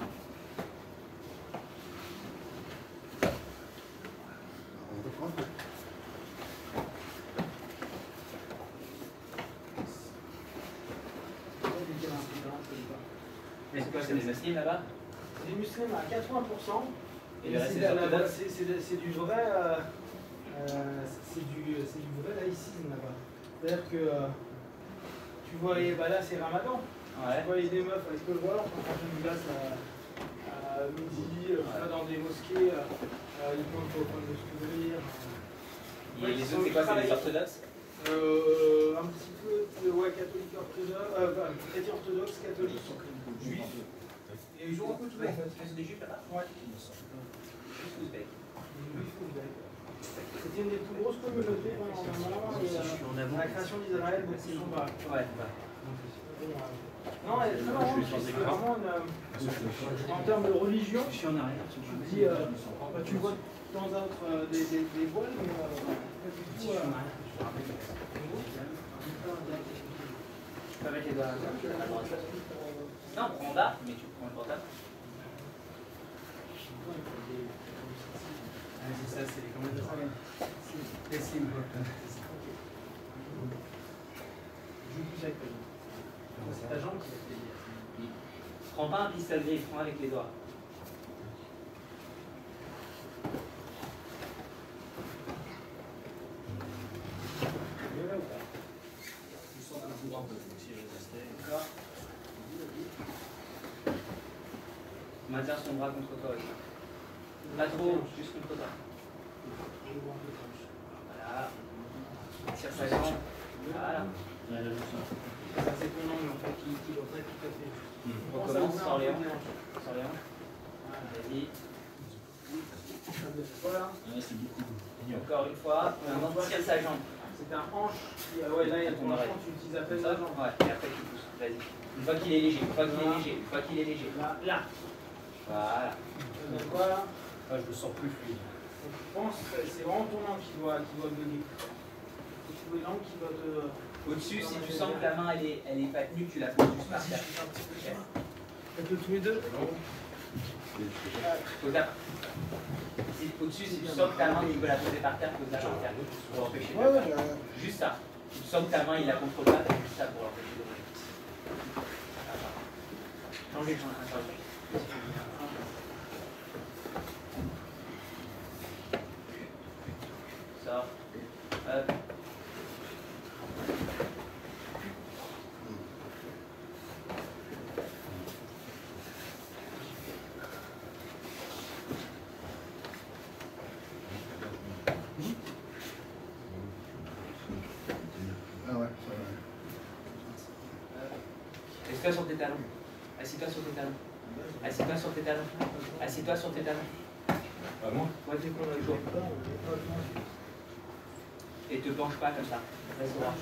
[SPEAKER 3] c'est des muslims là-bas?
[SPEAKER 1] Des musulmans à 80%.
[SPEAKER 3] Et le reste,
[SPEAKER 1] c'est
[SPEAKER 3] c'est des orthodoxes?
[SPEAKER 1] c'est du vrai, c'est du vrai laïcisme là-bas. C'est-à-dire que tu voyais, bah là c'est Ramadan.
[SPEAKER 3] Ouais.
[SPEAKER 1] Tu voyais des meufs avec le voile, on prend une glace à midi, dans des mosquées, ils comptent au point de se couvrir.
[SPEAKER 3] Et les autres, c'est quoi? C'est des orthodoxes?
[SPEAKER 1] Un petit peu, ouais, catholique orthodoxe, chrétien orthodoxe, catholique, juif. Et ils jouent un peu tout en fait.
[SPEAKER 3] C'est des juifs là-bas?
[SPEAKER 1] Ouais.
[SPEAKER 3] Juifs ouzbeks.
[SPEAKER 1] Juifs ouzbeks. C'était une des plus grosses communautés pendant un moment, et à la création d'Israël, beaucoup sont pas.
[SPEAKER 3] Ouais.
[SPEAKER 1] Non, elle est très marrante, c'est vraiment en termes de religion,
[SPEAKER 2] Je suis en arrière.
[SPEAKER 1] tu te dis, tu vois de temps à autre des voiles, mais pas du tout.
[SPEAKER 3] Tu peux mettre les doigts à droite. Non, prends en bas, mais tu prends le portable.
[SPEAKER 2] C'est ça, c'est les commentaires. C'est les signes.
[SPEAKER 1] C'est ta jambe qui a fait.
[SPEAKER 3] Prends pas un pistolet, prends avec les doigts. Maintiens son bras contre toi aussi. Pas trop, juste contre toi. Voilà. Tire sa jambe. Voilà.
[SPEAKER 1] Ça c'est ton angle en fait qui doit pas être tout à fait.
[SPEAKER 3] On recommence sans les hanches. Sans les hanches. Vas-y.
[SPEAKER 1] Voilà.
[SPEAKER 3] Encore une fois. Maintenant, tire sa jambe.
[SPEAKER 1] C'est un hanche. Ouais, là il y a ton oreille. Tu utilises à peine la jambe.
[SPEAKER 3] Ouais, et après tu pousses. Vas-y. Une fois qu'il est léger, une fois qu'il est léger, une fois qu'il est léger.
[SPEAKER 1] Là.
[SPEAKER 3] Voilà.
[SPEAKER 1] Donc voilà.
[SPEAKER 2] Ah, je me sens plus fluide.
[SPEAKER 1] Donc, je pense que c'est vraiment ton angle qui doit donner. C'est trouver l'angle qui doit te.
[SPEAKER 3] Au-dessus, si tu sens que la main elle est pas tenue, tu la poses juste par terre.
[SPEAKER 1] Faites-le tous les deux.
[SPEAKER 3] Pose-la. Au-dessus, si tu sens que ta main tu veux la poser par terre, pose-la par terre. Pour empêcher de bouger. Juste ça. Si tu sens que ta main il la contrôle pas, fais juste ça pour l'empêcher de bouger. Changez, changez. Sors. Hop.
[SPEAKER 6] Ah ouais,
[SPEAKER 3] Assieds-toi sur tes talons. Assieds-toi sur tes talons. Assieds-toi sur tes talons. Assieds-toi sur tes talons.
[SPEAKER 4] Ah bon?
[SPEAKER 3] Ouais, toujours. Et te penche pas comme ça. Reste droit.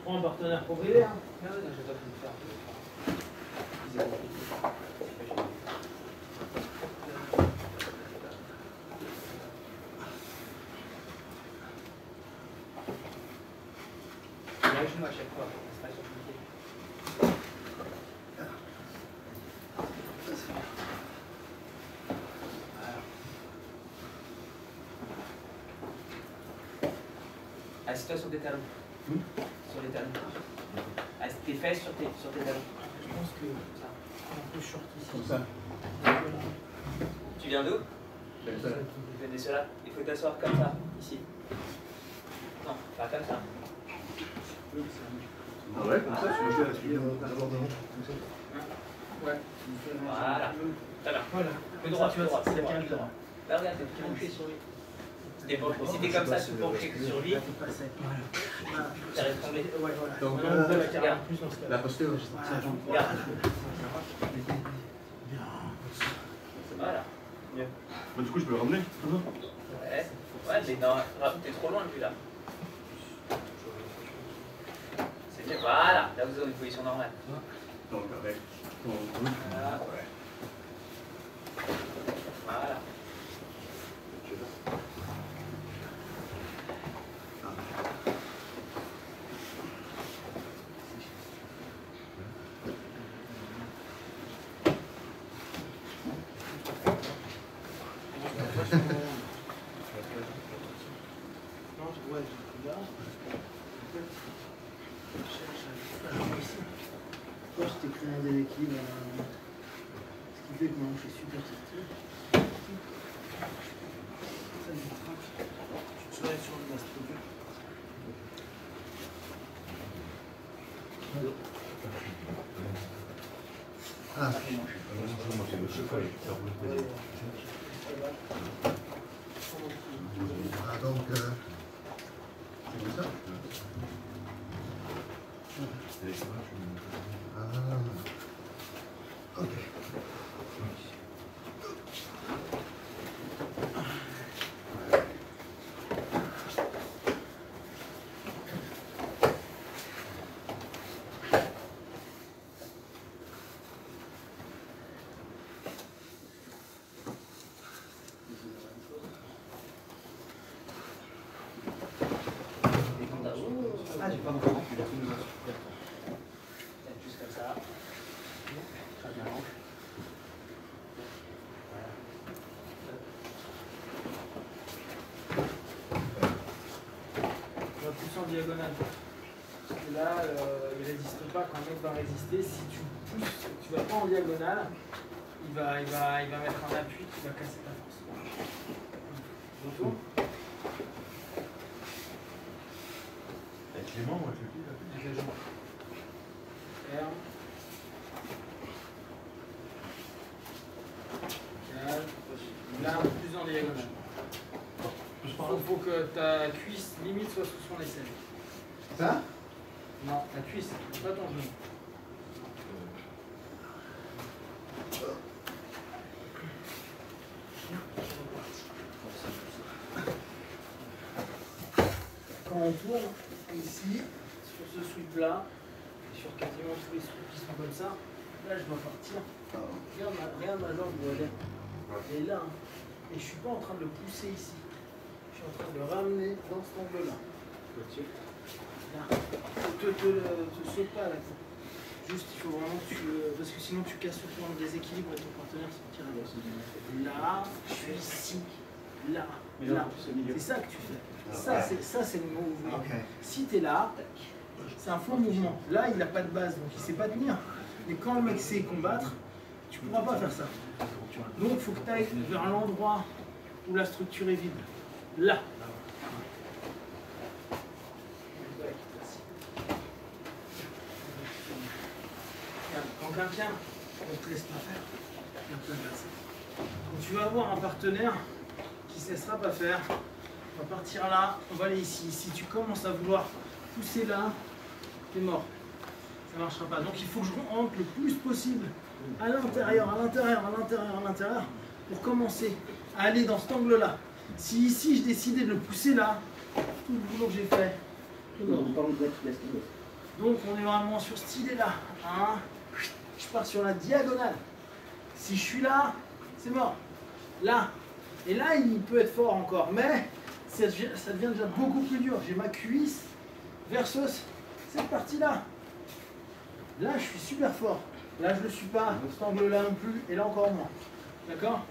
[SPEAKER 1] Prends un partenaire pour briller. Hein.
[SPEAKER 3] Non, non, je vais pas tout faire. Lâche-moi à chaque fois. C'est pas compliqué. Assieds-toi sur tes talons. Sur les talons. Tes fesses sur tes talons.
[SPEAKER 1] Je pense que ça, un peu short ici.
[SPEAKER 6] comme ça.
[SPEAKER 3] Tu viens d'où? Venezuela. Il faut t'asseoir comme ça, ici. Non, pas comme ça.
[SPEAKER 6] Ah ouais, comme ça, tu veux appuyer d'abord devant.
[SPEAKER 1] Ouais.
[SPEAKER 3] Voilà. Très bien.
[SPEAKER 1] Voilà.
[SPEAKER 3] Plus droit,
[SPEAKER 1] tu
[SPEAKER 3] plus
[SPEAKER 1] vois,
[SPEAKER 3] droit,
[SPEAKER 1] c'est
[SPEAKER 3] plus droit,
[SPEAKER 1] calme.
[SPEAKER 3] plus droit. Là, regarde, t'es penché sur lui. Si t'es comme ça, tout penché sur lui, ça reste tombé.
[SPEAKER 1] Ouais, voilà.
[SPEAKER 6] Donc,
[SPEAKER 1] Maintenant, on peut la carrer
[SPEAKER 3] regarde.
[SPEAKER 1] en plus dans ce
[SPEAKER 6] la
[SPEAKER 1] cas.
[SPEAKER 6] posture,
[SPEAKER 3] Regarde. Voilà.
[SPEAKER 4] Bah, du coup, je peux le ramener.
[SPEAKER 3] Ouais, ouais, mais non, t'es trop loin de lui là. C'est bien, voilà, là vous avez une position normale.
[SPEAKER 4] Donc, avec ton truc.
[SPEAKER 3] Voilà. Voilà.
[SPEAKER 1] Non, ouais, je là. En fait, je cherche à faire ici. Toi, je t'ai créé un déséquilibre. Ce qui fait que mon hanche est super sortie. Ça me traque. Tu serais sur le gastro.
[SPEAKER 6] Ah, ah donc, c'est comme ça. Ah, ok.
[SPEAKER 3] Ah, j'ai pas compris. Juste comme ça. Très bien.
[SPEAKER 1] On va pousser en diagonale. Parce que là, il ne résiste pas quand l'autre va résister. Si tu pousses, tu vas pas en diagonale, il va mettre un appui qui va casser ta force. Retour.
[SPEAKER 4] Avec les mains ou avec le pied là?
[SPEAKER 1] Avec les jambes. Ferme. Calme. Là, un peu plus en diagonale. Il faut que ta cuisse limite soit sous son aisselle.
[SPEAKER 6] Ça?
[SPEAKER 1] Non, ta cuisse, pas ton genou. Quand on tourne ici, sur ce sweep-là, et sur quasiment tous les sweeps qui sont comme ça, là je dois partir. Regarde ma jambe, elle est là. Hein. Et je ne suis pas en train de le pousser ici. Je suis en train de le ramener dans cet angle-là. Là. Te saute pas là. Juste, il faut vraiment que tu le... Parce que sinon tu casses surtout un déséquilibre et ton partenaire se tire là, je suis ici, là, là. C'est ça que tu fais. Ça, c'est le mouvement.
[SPEAKER 6] Okay.
[SPEAKER 1] Si tu es là, c'est un faux mouvement. Là, il n'a pas de base, donc il ne sait pas tenir. Mais quand le mec sait combattre, tu ne pourras pas faire ça. Donc, il faut que tu ailles vers l'endroit où la structure est vide. Là. Quand quelqu'un ne te laisse pas faire, il va te placer. Donc tu vas avoir un partenaire qui ne se laissera pas faire. On va partir là, on va aller ici. Si tu commences à vouloir pousser là, t'es mort. Ça ne marchera pas. Donc il faut que je rentre le plus possible à l'intérieur, pour commencer à aller dans cet angle-là. Si ici je décidais de le pousser là, tout le boulot que j'ai fait, c'est mort. Donc on est vraiment sur cette idée-là. Hein. Je pars sur la diagonale. Si je suis là, c'est mort. Là. Et là, il peut être fort encore. Mais ça devient déjà beaucoup plus dur. J'ai ma cuisse versus cette partie-là. Là, je suis super fort. Là, je ne le suis pas. Cet angle-là non plus. Et là, encore moins. D'accord?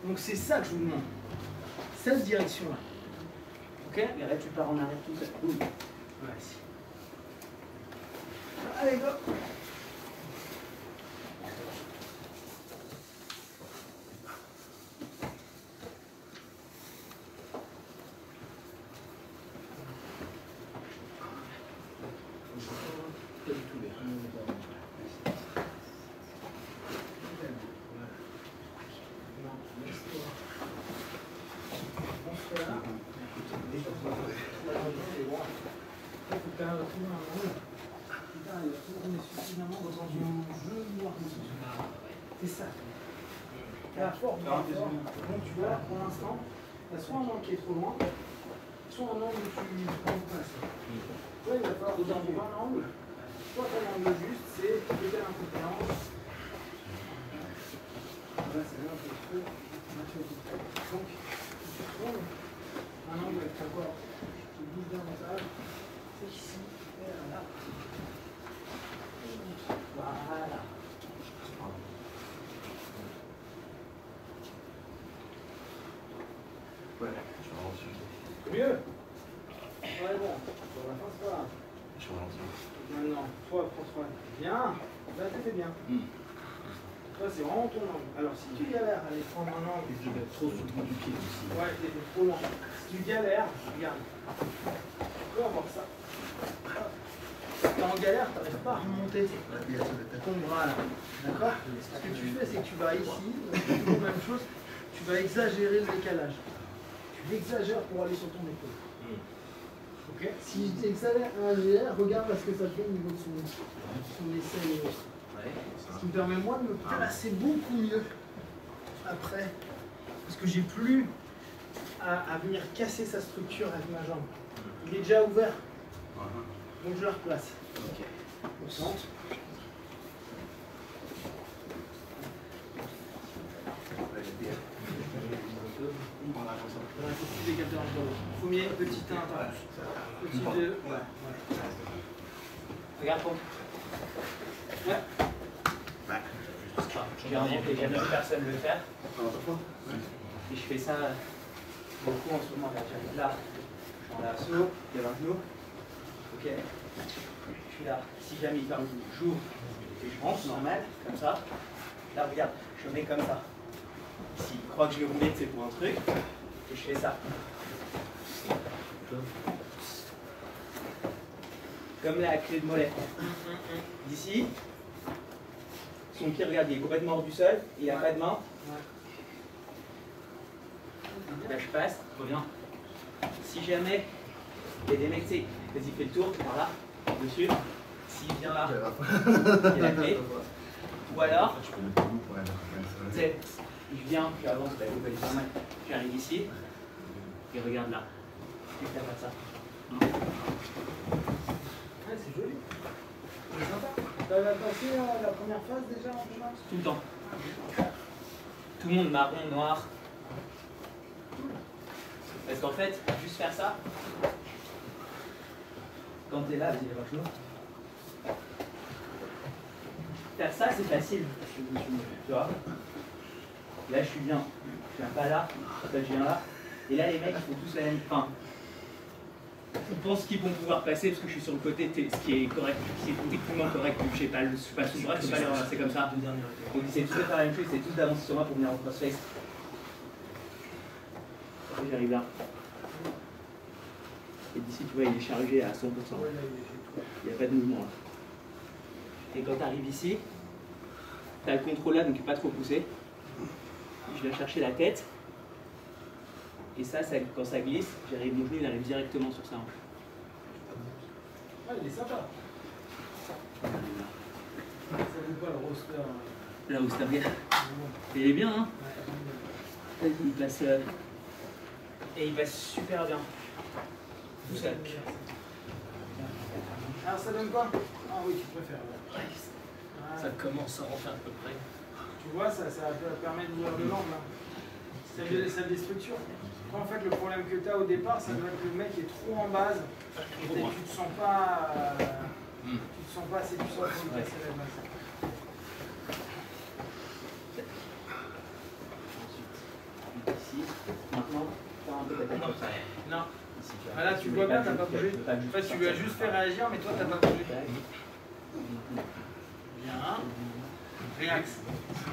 [SPEAKER 1] Donc, c'est ça que je vous demande. Cette direction-là. Ok?
[SPEAKER 3] Et là, tu pars en arrière tout ça. Boum.
[SPEAKER 1] Voilà, ici. Allez, go! Il faut quand même retrouver un angle. Putain, il va tourner suffisamment dans un genou arrondissé. C'est ça. La force du rapport. Donc tu vois, pour l'instant, il y a soit un angle qui est trop loin, soit un angle où tu passes. Là, il va falloir trouver un angle. Soit ton angle juste, c'est égale incompétence. Là, c'est là un peu trop. Donc, tu trouves un angle avec ta voix. Tu bouges davantage. C'est ici, et là. Voilà.
[SPEAKER 6] Ouais, je ralentis.
[SPEAKER 1] Mieux. Ouais, bon. Sur la fin, c'est pas grave.
[SPEAKER 6] Je ralentis.
[SPEAKER 1] Maintenant, toi, François, bien. Là, t'étais bien. Toi, c'est vraiment ton angle. Alors, si tu galères à aller prendre un angle,
[SPEAKER 2] Je vais être trop sur le bout du pied aussi.
[SPEAKER 1] ouais, t'étais trop loin. Si tu galères, regarde. Tu peux avoir ça. T'es en galère, t'arrives pas à remonter ton bras là. D'accord? Ce que tu fais, c'est que tu vas ici, toujours la même chose, tu vas exagérer le décalage. Tu l'exagères pour aller sur ton épaule. Ok? Si tu exagères, regarde à ce que ça fait au niveau de son aisselle et autres. Ce qui me permet moi de me placer beaucoup mieux après. Parce que j'ai plus à venir casser sa structure avec ma jambe. Il est déjà ouvert. Donc je la replace. Au centre. Premier, petit 1, petit 2. Ouais.
[SPEAKER 3] Regarde, Pont.
[SPEAKER 1] Ouais.
[SPEAKER 3] J'ai remonté, j'ai vu personne le faire. Et je fais ça beaucoup en ce moment. Là, j'arrive là, je suis en lasso, il y a un genou. Ok. Je suis là. Si jamais il parle, j'ouvre et je rentre normal, comme ça. Là, regarde, je mets comme ça. S'il croit que je vais rouler, c'est pour un truc. Et je fais ça. Comme la clé de mollet. D'ici, son pied, regarde, il est complètement hors du sol, il n'a pas de main. Là, je passe, je reviens. Si jamais il y a des mecs, tu sais, vas-y, fais le tour, par là, dessus. S'il vient là, il y a la clé. Ou alors, tu sais, je viens, je avance, j'arrive ici, et regarde là. Et t'as pas ça.
[SPEAKER 1] Ouais, c'est joli. C'est sympa. T'as passé la première phase déjà en chemin?
[SPEAKER 3] Tout le temps. Tout le monde marron, noir. Parce qu'en fait, juste faire ça, quand t'es là, vas-y, lève un genou. Faire ça, c'est facile. Tu vois? Là, je suis bien. Je viens pas là, je viens là. Et là, les mecs, ils font tous la même. Enfin, ils pensent qu'ils vont pouvoir passer parce que je suis sur le côté, ce qui est correct, ce qui est techniquement correct. Je sais pas, je suis pas sous le bras, je peux pas les relancer comme ça. Donc, ils essaient tous de faire la même chose, ils essaient tous d'avancer sur moi pour venir en crossface. Après, j'arrive là. Et d'ici, tu vois, il est chargé à 100%. Il n'y a pas de mouvement là. Et quand tu arrives ici, tu as le contrôle là, donc pas trop poussé. Je viens chercher la tête. Et ça, quand ça glisse, j'arrive, mon genou il arrive directement sur sa hanche.
[SPEAKER 1] Ouais, il est sympa. Ça vaut pas le roster.
[SPEAKER 3] Là où c'est bien. Et il est bien, hein?
[SPEAKER 1] Ouais.
[SPEAKER 3] Il passe. Et il passe super bien. Tout seul.
[SPEAKER 1] Alors ça donne quoi? Ah oui, tu préfères. Ouais.
[SPEAKER 2] Ça commence à rentrer à peu près.
[SPEAKER 1] Tu vois, ça permet d'ouvrir le langue là. Ça déstructure. En fait, le problème que tu as au départ, ça doit être que le mec est trop en base et tu te sens pas. Tu te sens pas assez puissant pour lui casser la base.
[SPEAKER 3] Ici. Maintenant, tu as un peu ta tête comme ça.
[SPEAKER 1] Non.
[SPEAKER 3] Ici, tu
[SPEAKER 1] Ah, là, tu vois bien, t'as pas bougé. En fait, tu lui as juste fait réagir, mais toi, t'as pas bougé. Bien. Relax.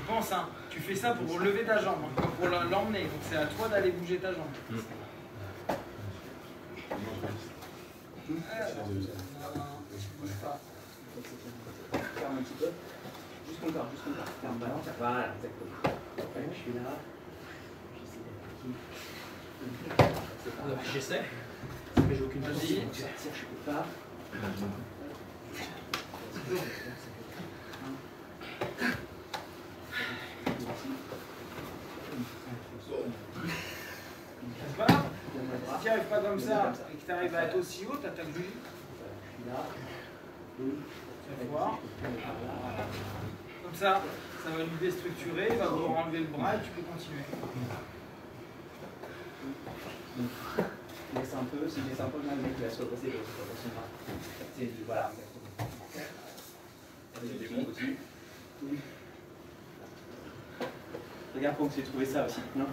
[SPEAKER 1] Pense, hein. Tu fais ça pour lever ta jambe, hein, pour l'emmener. Donc c'est à toi d'aller bouger ta jambe.
[SPEAKER 3] Ferme un petit peu. Juste ton corps, juste ton corps. Ferme, balance. Voilà, exactement. Je suis là. J'essaie d'être petit.
[SPEAKER 2] J'essaie.
[SPEAKER 3] Mais j'ai aucune position, donc sortir, je peux pas.
[SPEAKER 1] Ça va? Si tu n'y arrives pas comme ça et que tu arrives à être aussi haut, t'attaques du lit.
[SPEAKER 3] Je suis là.
[SPEAKER 1] Tu vas voir. Comme ça va lui déstructurer, il va vouloir enlever le bras et tu peux continuer.
[SPEAKER 3] Je laisse un peu, si je laisse un peu, le mec il va se repasser pour son bras. C'est du, voilà. Oui. Regarde comment j'ai trouvé ça aussi. Non.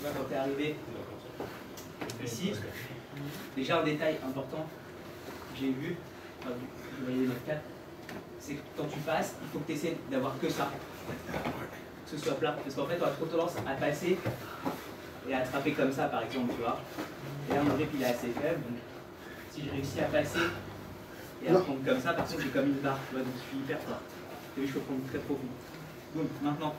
[SPEAKER 3] Là, quand tu es arrivé ici, déjà un détail important que j'ai vu, vous voyez les notes 4, c'est que quand tu passes, il faut que tu essaies d'avoir que ça. Que ce soit plat. Parce qu'en fait, tu auras trop tendance à passer et à attraper comme ça, par exemple, tu vois. Et là, mon grip, il est assez faible. Donc, si je réussis à passer et à prendre comme ça, par contre, j'ai comme une barre, tu vois, donc je suis hyper fort. Et oui, je peux prendre très profond. Donc, maintenant,